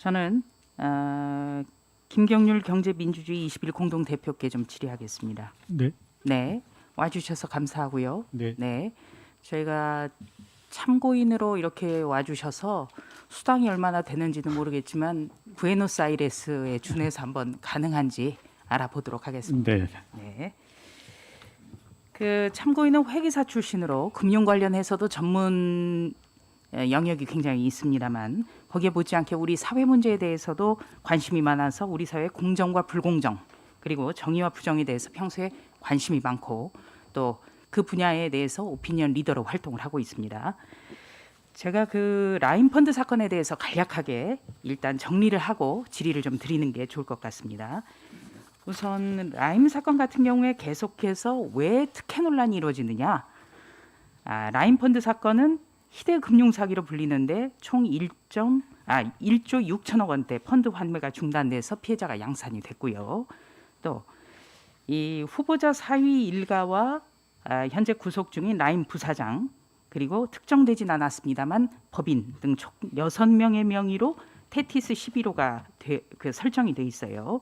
저는 김경률 경제민주주의 21 공동대표께 좀 질의하겠습니다. 네. 네, 와주셔서 감사하고요. 네. 네, 저희가 참고인으로 이렇게 와주셔서 수당이 얼마나 되는지는 모르겠지만 부에노스아이레스에 준해서 한번 가능한지 알아보도록 하겠습니다. 네. 네. 그 참고인은 회계사 출신으로 금융 관련해서도 전문 영역이 굉장히 있습니다만 거기에 못지않게 우리 사회 문제에 대해서도 관심이 많아서 우리 사회 공정과 불공정 그리고 정의와 부정에 대해서 평소에 관심이 많고 또 그 분야에 대해서 오피니언 리더로 활동을 하고 있습니다. 제가 그 라인 펀드 사건에 대해서 간략하게 일단 정리를 하고 질의를 좀 드리는 게 좋을 것 같습니다. 우선 라임 사건 같은 경우에 계속해서 왜 특혜 논란이 이루어지느냐? 라임 펀드 사건은 희대 금융 사기로 불리는데 총 1조 6천억 원대 펀드 환매가 중단돼서 피해자가 양산이 됐고요. 또 이 후보자 사위 일가와 현재 구속 중인 라임 부사장 그리고 특정되진 않았습니다만 법인 등 총 6명의 명의로 테티스 11호가 설정이 돼 있어요.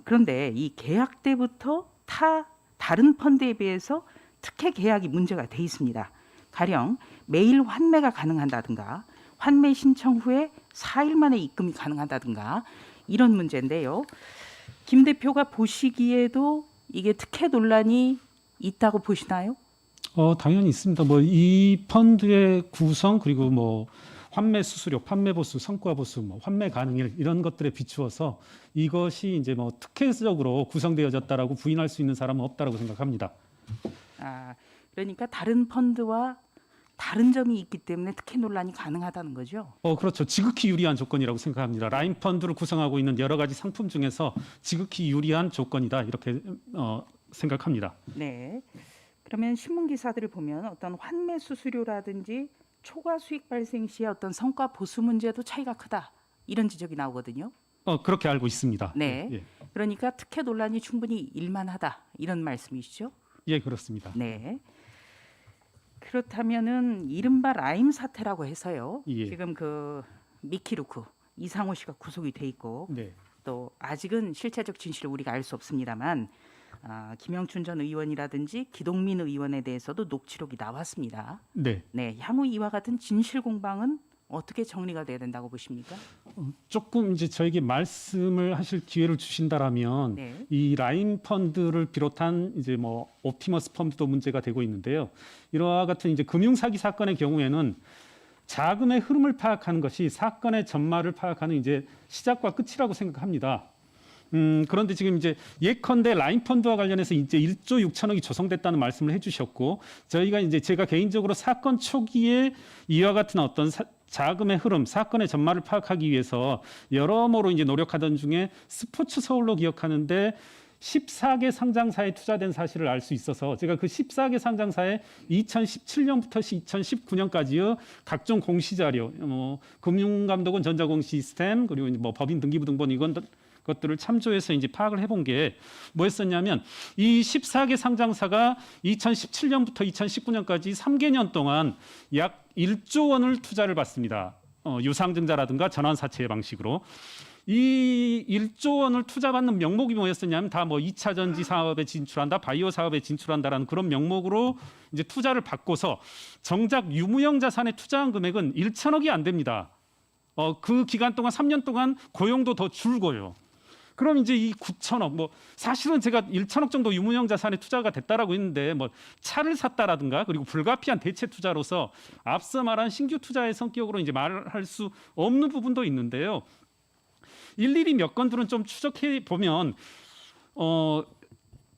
그런데 이 계약 때부터 다른 펀드에 비해서 특혜 계약이 문제가 돼 있습니다. 가령 매일 환매가 가능하다든가 환매 신청 후에 4일 만에 입금이 가능하다든가 이런 문제인데요. 김 대표가 보시기에도 이게 특혜 논란이 있다고 보시나요? 당연히 있습니다. 뭐 이 펀드의 구성 그리고 뭐 환매 수수료, 판매 보수, 성과 보수, 뭐 환매 가능일 이런 것들에 비추어서 이것이 이제 뭐 특혜적으로 구성되어졌다라고 부인할 수 있는 사람은 없다라고 생각합니다. 그러니까 다른 펀드와 다른 점이 있기 때문에 특혜 논란이 가능하다는 거죠. 그렇죠. 지극히 유리한 조건이라고 생각합니다. 라인 펀드를 구성하고 있는 여러 가지 상품 중에서 지극히 유리한 조건이다 이렇게 생각합니다. 네. 그러면 신문 기사들을 보면 어떤 환매 수수료라든지 초과 수익 발생 시에 어떤 성과 보수 문제도 차이가 크다 이런 지적이 나오거든요. 그렇게 알고 있습니다. 네. 예. 그러니까 특혜 논란이 충분히 일만하다 이런 말씀이시죠? 예, 그렇습니다. 네. 그렇다면은 이른바 라임 사태라고 해서요. 예. 지금 그 미키루크 이상호 씨가 구속이 돼 있고 네. 또 아직은 실체적 진실을 우리가 알 수 없습니다만 김영춘 전 의원이라든지 기동민 의원에 대해서도 녹취록이 나왔습니다. 네. 네, 향후 이와 같은 진실 공방은 어떻게 정리가 돼야 된다고 보십니까? 조금 이제 저에게 말씀을 하실 기회를 주신다라면 네. 이 라인 펀드를 비롯한 이제 뭐 옵티머스 펀드도 문제가 되고 있는데요. 이와 같은 이제 금융 사기 사건의 경우에는 자금의 흐름을 파악하는 것이 사건의 전말을 파악하는 이제 시작과 끝이라고 생각합니다. 그런데 지금 이제 예컨대 라인 펀드와 관련해서 이제 1조 6천억이 조성됐다는 말씀을 해주셨고 저희가 이제 제가 개인적으로 사건 초기에 이와 같은 어떤 자금의 흐름, 사건의 전말을 파악하기 위해서 여러모로 이제 노력하던 중에 스포츠 서울로 기억하는데 14개 상장사에 투자된 사실을 알 수 있어서 제가 그 14개 상장사에 2017년부터 2019년까지의 각종 공시 자료, 금융감독원 전자공시 시스템 그리고 뭐 법인 등기부등본 이건 것들을 참조해서 이제 파악을 해본 게 뭐였었냐면 이 14개 상장사가 2017년부터 2019년까지 3개년 동안 약 1조 원을 투자를 받습니다. 유상증자라든가 전환사채 방식으로. 이 1조 원을 투자받는 명목이 뭐였었냐면 다 뭐 2차 전지 사업에 진출한다, 바이오 사업에 진출한다라는 그런 명목으로 이제 투자를 받고서 정작 유무형 자산에 투자한 금액은 1천억이 안 됩니다. 그 기간 동안 3년 동안 고용도 더 줄고요. 그럼 이제 이 9천억 뭐 사실은 제가 1천억 정도 유무형 자산에 투자가 됐다라고 했는데 뭐 차를 샀다라든가 그리고 불가피한 대체 투자로서 앞서 말한 신규 투자의 성격으로 이제 말할 수 없는 부분도 있는데요. 일일이 몇 건들은 좀 추적해 보면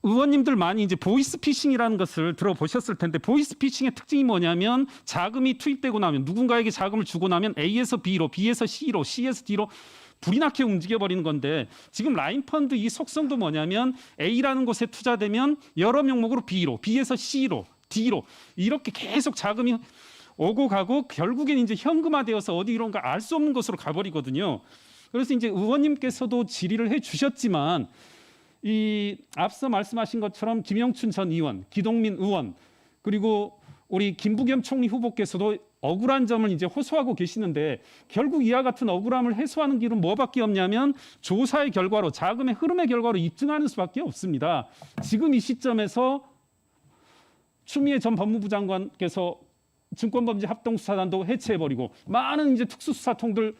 의원님들 많이 이제 보이스피싱이라는 것을 들어보셨을 텐데 보이스피싱의 특징이 뭐냐면 자금이 투입되고 나면 누군가에게 자금을 주고 나면 A에서 B로, B에서 C로, C에서 D로 불이 나게 움직여버리는 건데 지금 라인 펀드 이 속성도 뭐냐면 A라는 곳에 투자되면 여러 명목으로 B로, B에서 C로, D로 이렇게 계속 자금이 오고 가고 결국엔 이제 현금화되어서 어디론가 알 수 없는 곳으로 가버리거든요. 그래서 이제 의원님께서도 질의를 해주셨지만 이 앞서 말씀하신 것처럼 김영춘 전 의원, 기동민 의원 그리고 우리 김부겸 총리 후보께서도 억울한 점을 이제 호소하고 계시는데 결국 이와 같은 억울함을 해소하는 길은 뭐밖에 없냐면 조사의 결과로 자금의 흐름의 결과로 입증하는 수밖에 없습니다. 지금 이 시점에서 추미애 전 법무부 장관께서 증권범죄 합동수사단도 해체해버리고 많은 이제 특수수사통들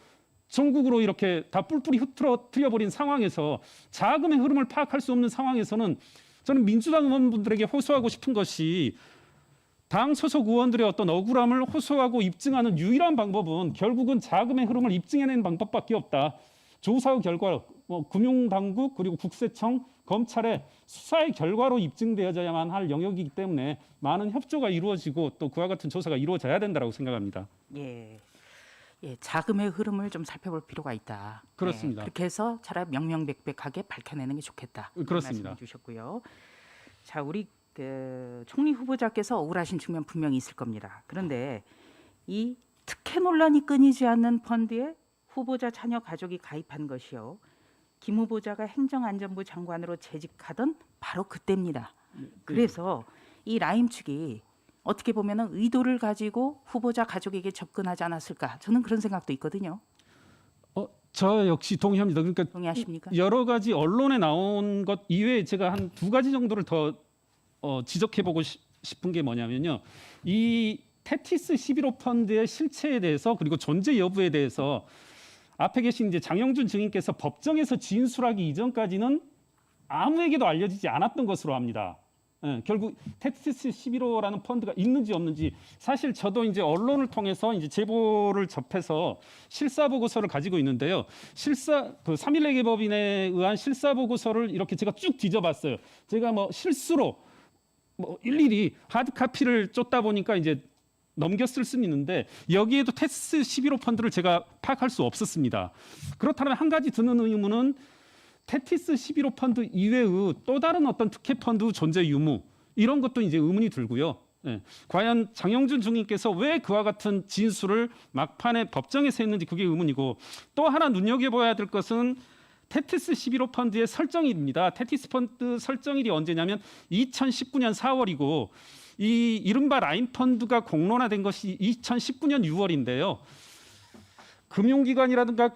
전국으로 이렇게 다 뿔뿔이 흩어뜨려버린 상황에서 자금의 흐름을 파악할 수 없는 상황에서는 저는 민주당 의원분들에게 호소하고 싶은 것이 당 소속 의원들의 어떤 억울함을 호소하고 입증하는 유일한 방법은 결국은 자금의 흐름을 입증해내는 방법밖에 없다. 조사 결과, 금융당국 그리고 국세청, 검찰의 수사의 결과로 입증되어야만 할 영역이기 때문에 많은 협조가 이루어지고 또 그와 같은 조사가 이루어져야 된다고 생각합니다. 예. 예, 자금의 흐름을 좀 살펴볼 필요가 있다. 그렇습니다. 네, 그렇게 해서 차라리 명명백백하게 밝혀내는 게 좋겠다. 그렇습니다. 말씀해 주셨고요. 자, 우리 총리 후보자께서 억울하신 측면 분명히 있을 겁니다. 그런데 이 특혜 논란이 끊이지 않는 펀드에 후보자 자녀 가족이 가입한 것이요. 김 후보자가 행정안전부 장관으로 재직하던 바로 그때입니다. 그래서 이 라임 측이 어떻게 보면 의도를 가지고 후보자 가족에게 접근하지 않았을까? 저는 그런 생각도 있거든요. 저 역시 동의합니다. 그러니까 동의하십니까? 여러 가지 언론에 나온 것 이외에 제가 한 두 가지 정도를 더 지적해보고 싶은 게 뭐냐면요. 이 테티스 11호 펀드의 실체에 대해서 그리고 존재 여부에 대해서 앞에 계신 이제 장영준 증인께서 법정에서 진술하기 이전까지는 아무에게도 알려지지 않았던 것으로 합니다. 예, 결국 테티스 11호라는 펀드가 있는지 없는지 사실 저도 이제 언론을 통해서 이제 제보를 접해서 실사 보고서를 가지고 있는데요. 그 3.1 개법인에 의한 실사 보고서를 이렇게 제가 쭉 뒤져봤어요. 제가 뭐 실수로 일일이 하드 카피를 쫓다 보니까 이제 넘겼을 수는 있는데 여기에도 테티스 11호 펀드를 제가 파악할 수 없었습니다. 그렇다면 한 가지 드는 의문은 테티스 11호 펀드 이외의 또 다른 어떤 특혜 펀드 존재 유무 이런 것도 이제 의문이 들고요. 예. 과연 장영준 중인께서 왜 그와 같은 진술을 막판에 법정에서 했는지 그게 의문이고 또 하나 눈여겨봐야 될 것은 테티스 11호 펀드의 설정일입니다. 테티스 펀드 설정일이 언제냐면 2019년 4월이고 이 이른바 라임 펀드가 공론화된 것이 2019년 6월인데요. 금융기관이라든가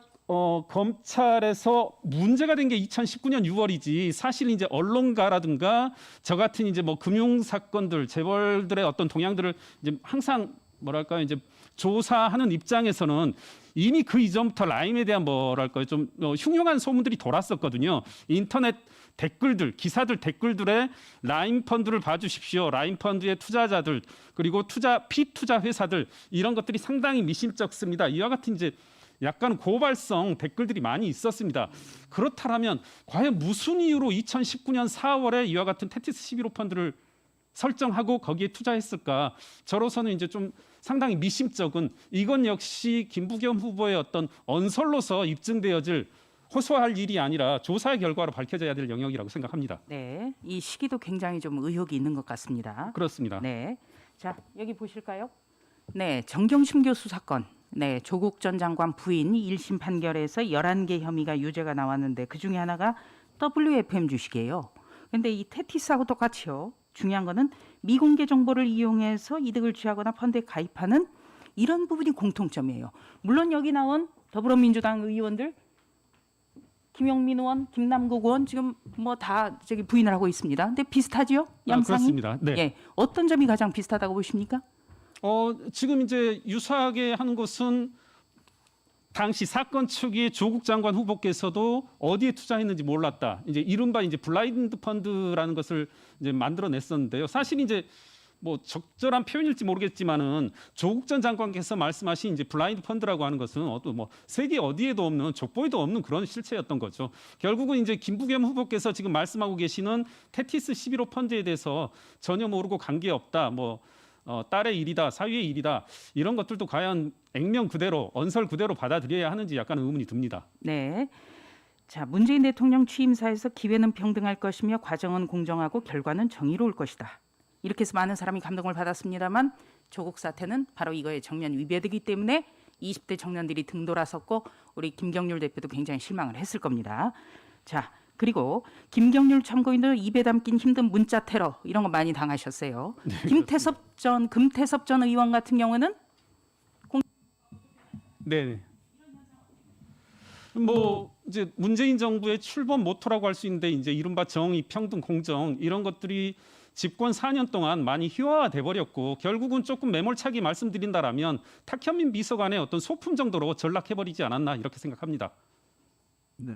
검찰에서 문제가 된 게 2019년 6월이지 사실 이제 언론가라든가 저 같은 이제 뭐 금융 사건들 재벌들의 어떤 동향들을 이제 항상 뭐랄까요 이제 조사하는 입장에서는 이미 그 이전부터 라임에 대한 뭐랄까요 좀 흉흉한 소문들이 돌았었거든요. 인터넷 댓글들, 기사들 댓글들에 라임 펀드를 봐주십시오. 라임 펀드의 투자자들 그리고 피투자 회사들 이런 것들이 상당히 미심쩍습니다. 이와 같은 이제 약간 고발성 댓글들이 많이 있었습니다. 그렇다면 과연 무슨 이유로 2019년 4월에 이와 같은 테티스 11호 펀드를 설정하고 거기에 투자했을까? 저로서는 이제 좀 상당히 미심쩍은 이건 역시 김부겸 후보의 어떤 언설로서 입증되어질 호소할 일이 아니라 조사의 결과로 밝혀져야 될 영역이라고 생각합니다. 네, 이 시기도 굉장히 좀 의혹이 있는 것 같습니다. 그렇습니다. 네, 자 여기 보실까요? 네, 정경심 교수 사건. 네, 조국 전 장관 부인 1심 판결에서 11개 혐의가 유죄가 나왔는데 그 중에 하나가 WFM 주식이에요. 근데 이 테티스하고 똑같이요. 중요한 거는 미공개 정보를 이용해서 이득을 취하거나 펀드에 가입하는 이런 부분이 공통점이에요. 물론 여기 나온 더불어민주당 의원들 김용민 의원, 김남국 의원 지금 뭐 다 저기 부인을 하고 있습니다. 근데 비슷하지요? 양상이? 그렇습니다. 네. 예, 어떤 점이 가장 비슷하다고 보십니까? 지금 이제 유사하게 하는 것은 당시 사건 초기에 조국 장관 후보께서도 어디에 투자했는지 몰랐다. 이제 이른바 이제 블라인드 펀드라는 것을 이제 만들어냈었는데요. 사실 이제 뭐 적절한 표현일지 모르겠지만은 조국 전 장관께서 말씀하신 이제 블라인드 펀드라고 하는 것은 뭐 세계 어디에도 없는 족보에도 없는 그런 실체였던 거죠. 결국은 이제 김부겸 후보께서 지금 말씀하고 계시는 테티스 11호 펀드에 대해서 전혀 모르고 관계없다. 뭐 딸의 일이다, 사위의 일이다 이런 것들도 과연 액면 그대로 언설 그대로 받아들여야 하는지 약간 의문이 듭니다. 네. 자, 문재인 대통령 취임사에서 기회는 평등할 것이며 과정은 공정하고 결과는 정의로울 것이다. 이렇게 해서 많은 사람이 감동을 받았습니다만 조국 사태는 바로 이거에 정면 위배되기 때문에 20대 청년들이 등돌아섰고 우리 김경률 대표도 굉장히 실망을 했을 겁니다. 자, 그리고 김경률 참고인들 입에 담긴 힘든 문자 테러 이런 거 많이 당하셨어요. 금태섭 전 의원 같은 경우는 네. 뭐 이제 문재인 정부의 출범 모토라고 할 수 있는데 이제 이른바 정의, 평등, 공정 이런 것들이 집권 4년 동안 많이 희화화돼 버렸고 결국은 조금 매몰차게 말씀드린다라면 탁현민 비서관의 어떤 소품 정도로 전락해 버리지 않았나 이렇게 생각합니다. 네.